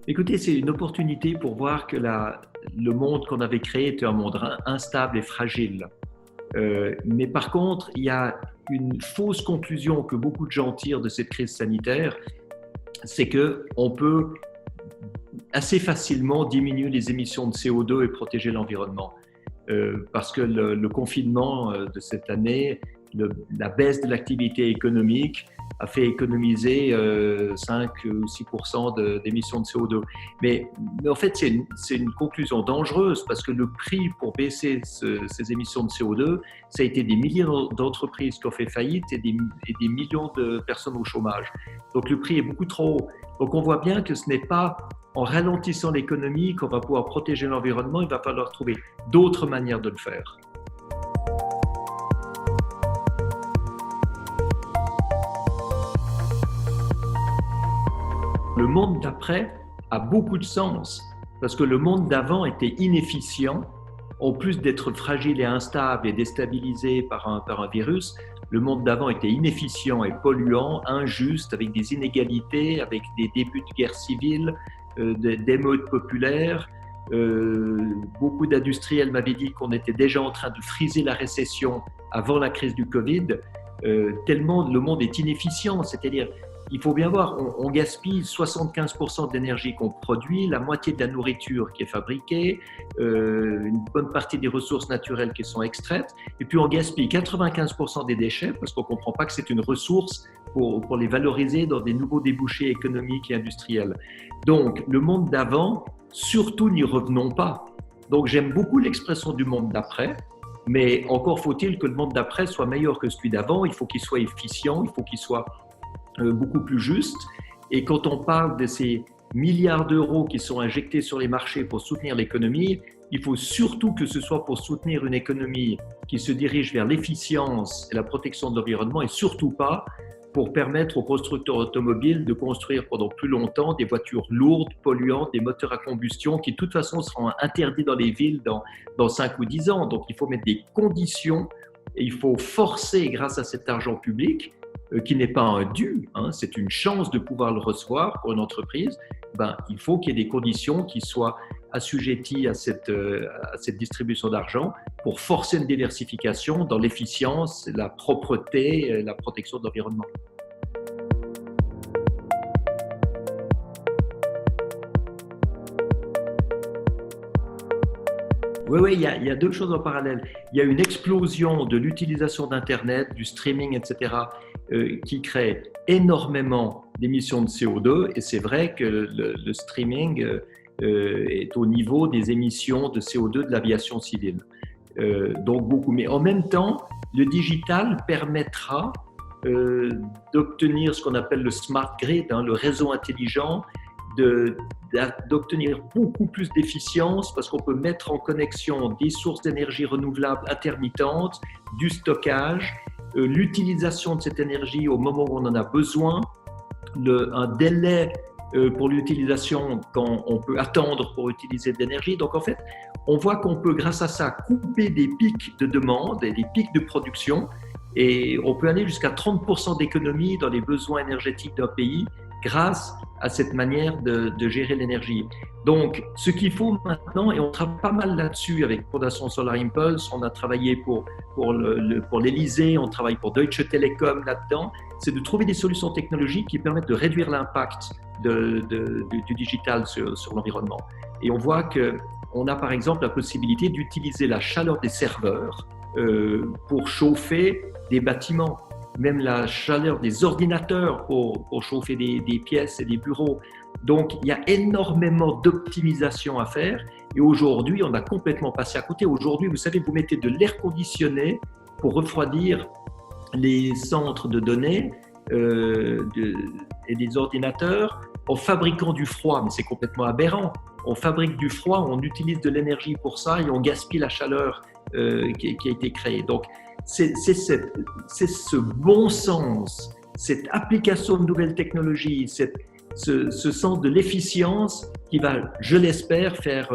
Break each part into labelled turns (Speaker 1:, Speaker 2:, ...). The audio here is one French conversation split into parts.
Speaker 1: Écoutez, c'est une opportunité pour voir que le monde qu'on avait créé était un monde instable et fragile. Mais par contre, il y a une fausse conclusion que beaucoup de gens tirent de cette crise sanitaire, c'est qu'on peut assez facilement diminuer les émissions de CO2 et protéger l'environnement. Parce que le confinement de cette année, la baisse de l'activité économique a fait économiser 5 ou 6% d'émissions de CO2. Mais en fait, c'est une conclusion dangereuse parce que le prix pour baisser ces émissions de CO2, ça a été des milliers d'entreprises qui ont fait faillite et des millions de personnes au chômage. Donc le prix est beaucoup trop haut. Donc on voit bien que ce n'est pas en ralentissant l'économie qu'on va pouvoir protéger l'environnement, il va falloir trouver d'autres manières de le faire. Le monde d'après a beaucoup de sens parce que le monde d'avant était inefficient. En plus d'être fragile et instable et déstabilisé par un virus, le monde d'avant était inefficient et polluant, injuste, avec des inégalités, avec des débuts de guerre civile, d'émeutes populaires. Beaucoup d'industriels m'avaient dit qu'on était déjà en train de friser la récession avant la crise du Covid, tellement le monde est inefficient, c'est-à-dire il faut bien voir, on gaspille 75% de l'énergie qu'on produit, la moitié de la nourriture qui est fabriquée, une bonne partie des ressources naturelles qui sont extraites, et puis on gaspille 95% des déchets parce qu'on ne comprend pas que c'est une ressource pour les valoriser dans des nouveaux débouchés économiques et industriels. Donc, le monde d'avant, surtout n'y revenons pas. Donc, j'aime beaucoup l'expression du monde d'après, mais encore faut-il que le monde d'après soit meilleur que celui d'avant, il faut qu'il soit efficient, il faut qu'il soit beaucoup plus juste. Et quand on parle de ces milliards d'euros qui sont injectés sur les marchés pour soutenir l'économie, il faut surtout que ce soit pour soutenir une économie qui se dirige vers l'efficience et la protection de l'environnement et surtout pas pour permettre aux constructeurs automobiles de construire pendant plus longtemps des voitures lourdes, polluantes, des moteurs à combustion qui de toute façon seront interdits dans les villes dans 5 ou 10 ans. Donc il faut mettre des conditions et il faut forcer grâce à cet argent public qui n'est pas un dû, hein, c'est une chance de pouvoir le recevoir pour une entreprise, il faut qu'il y ait des conditions qui soient assujetties à cette distribution d'argent pour forcer une diversification dans l'efficience, la propreté, la protection de l'environnement. Oui, il y a deux choses en parallèle. Il y a une explosion de l'utilisation d'Internet, du streaming, etc., qui crée énormément d'émissions de CO2. Et c'est vrai que le streaming est au niveau des émissions de CO2 de l'aviation civile. Donc beaucoup. Mais en même temps, le digital permettra d'obtenir ce qu'on appelle le smart grid, le réseau intelligent, d'obtenir beaucoup plus d'efficience parce qu'on peut mettre en connexion des sources d'énergie renouvelables intermittentes, du stockage, l'utilisation de cette énergie au moment où on en a besoin, un délai pour l'utilisation quand on peut attendre pour utiliser de l'énergie. Donc en fait, on voit qu'on peut grâce à ça couper des pics de demande et des pics de production et on peut aller jusqu'à 30% d'économie dans les besoins énergétiques d'un pays grâce à cette manière de gérer l'énergie. Donc, ce qu'il faut maintenant, et on travaille pas mal là-dessus avec Fondation Solar Impulse, on a travaillé pour l'Élysée, on travaille pour Deutsche Telekom là-dedans, c'est de trouver des solutions technologiques qui permettent de réduire l'impact du digital sur l'environnement. Et on voit qu'on a par exemple la possibilité d'utiliser la chaleur des serveurs pour chauffer des bâtiments, même la chaleur des ordinateurs pour chauffer des pièces et des bureaux. Donc, il y a énormément d'optimisation à faire et aujourd'hui, on a complètement passé à côté. Aujourd'hui, vous savez, vous mettez de l'air conditionné pour refroidir les centres de données et des ordinateurs en fabriquant du froid, mais c'est complètement aberrant. On fabrique du froid, on utilise de l'énergie pour ça et on gaspille la chaleur qui a été créée. Donc, c'est ce bon sens, cette application de nouvelles technologies, ce sens de l'efficience qui va, je l'espère, faire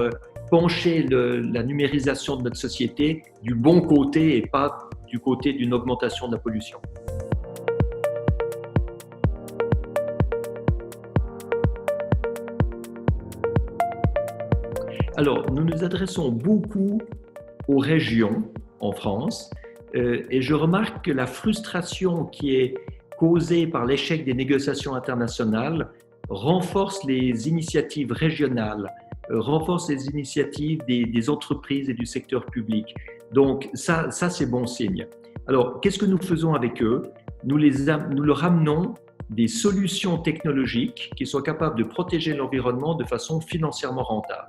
Speaker 1: pencher la numérisation de notre société du bon côté et pas du côté d'une augmentation de la pollution. Alors, nous nous adressons beaucoup aux régions en France et je remarque que la frustration qui est causée par l'échec des négociations internationales renforce les initiatives régionales, renforce les initiatives des entreprises et du secteur public. Donc ça c'est bon signe. Alors, qu'est-ce que nous faisons avec eux? Nous leur amenons des solutions technologiques qui soient capables de protéger l'environnement de façon financièrement rentable.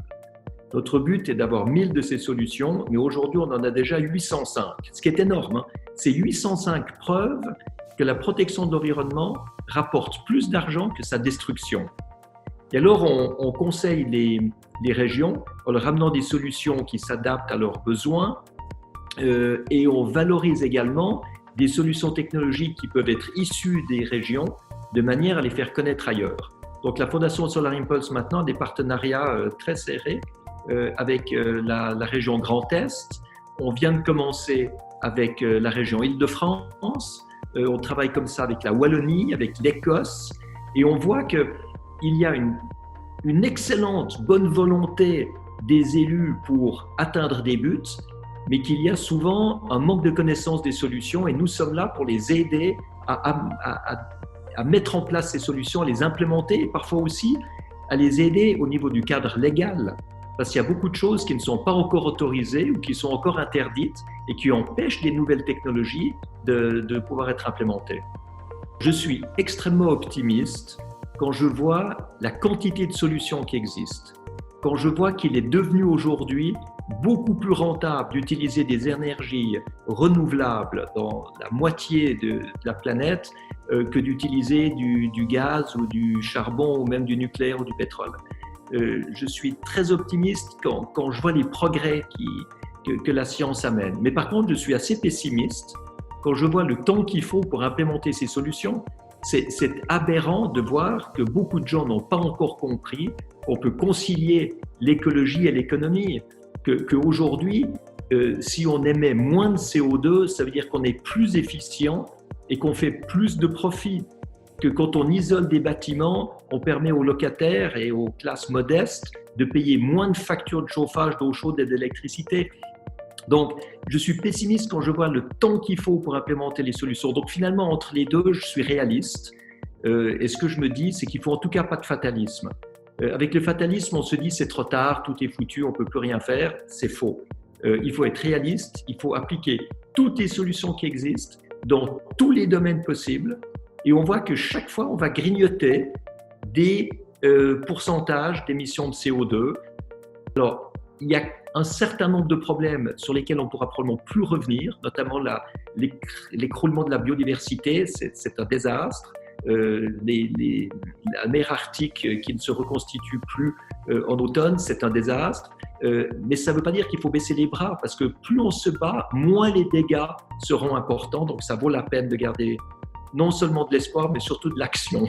Speaker 1: Notre but est d'avoir 1000 de ces solutions, mais aujourd'hui, on en a déjà 805, ce qui est énorme, hein. C'est 805 preuves que la protection de l'environnement rapporte plus d'argent que sa destruction. Et alors, on conseille les régions en leur amenant des solutions qui s'adaptent à leurs besoins et on valorise également des solutions technologiques qui peuvent être issues des régions de manière à les faire connaître ailleurs. Donc, la Fondation Solar Impulse maintenant a des partenariats très serrés avec la région Grand Est. On vient de commencer avec la région Île-de-France. On travaille comme ça avec la Wallonie, avec l'Écosse. Et on voit qu'il y a une excellente bonne volonté des élus pour atteindre des buts, mais qu'il y a souvent un manque de connaissance des solutions. Et nous sommes là pour les aider à mettre en place ces solutions, à les implémenter et parfois aussi à les aider au niveau du cadre légal. Parce qu'il y a beaucoup de choses qui ne sont pas encore autorisées ou qui sont encore interdites et qui empêchent les nouvelles technologies de pouvoir être implémentées. Je suis extrêmement optimiste quand je vois la quantité de solutions qui existent, quand je vois qu'il est devenu aujourd'hui beaucoup plus rentable d'utiliser des énergies renouvelables dans la moitié de la planète que d'utiliser du gaz ou du charbon ou même du nucléaire ou du pétrole. Je suis très optimiste quand je vois les progrès que la science amène. Mais par contre, je suis assez pessimiste quand je vois le temps qu'il faut pour implémenter ces solutions. C'est aberrant de voir que beaucoup de gens n'ont pas encore compris qu'on peut concilier l'écologie et l'économie. Qu'aujourd'hui, si on émet moins de CO2, ça veut dire qu'on est plus efficient et qu'on fait plus de profit. Que quand on isole des bâtiments, on permet aux locataires et aux classes modestes de payer moins de factures de chauffage, d'eau chaude et d'électricité. Donc, je suis pessimiste quand je vois le temps qu'il faut pour implémenter les solutions. Donc, finalement, entre les deux, je suis réaliste. Et ce que je me dis, c'est qu'il ne faut en tout cas pas de fatalisme. Avec le fatalisme, on se dit c'est trop tard, tout est foutu, on ne peut plus rien faire. C'est faux. Il faut être réaliste, il faut appliquer toutes les solutions qui existent dans tous les domaines possibles. Et on voit que chaque fois, on va grignoter des pourcentages d'émissions de CO2. Alors, il y a un certain nombre de problèmes sur lesquels on ne pourra probablement plus revenir, notamment l'écroulement de la biodiversité, c'est un désastre. La mer Arctique qui ne se reconstitue plus en automne, c'est un désastre. Mais ça ne veut pas dire qu'il faut baisser les bras, parce que plus on se bat, moins les dégâts seront importants. Donc ça vaut la peine de garder non seulement de l'espoir, mais surtout de l'action.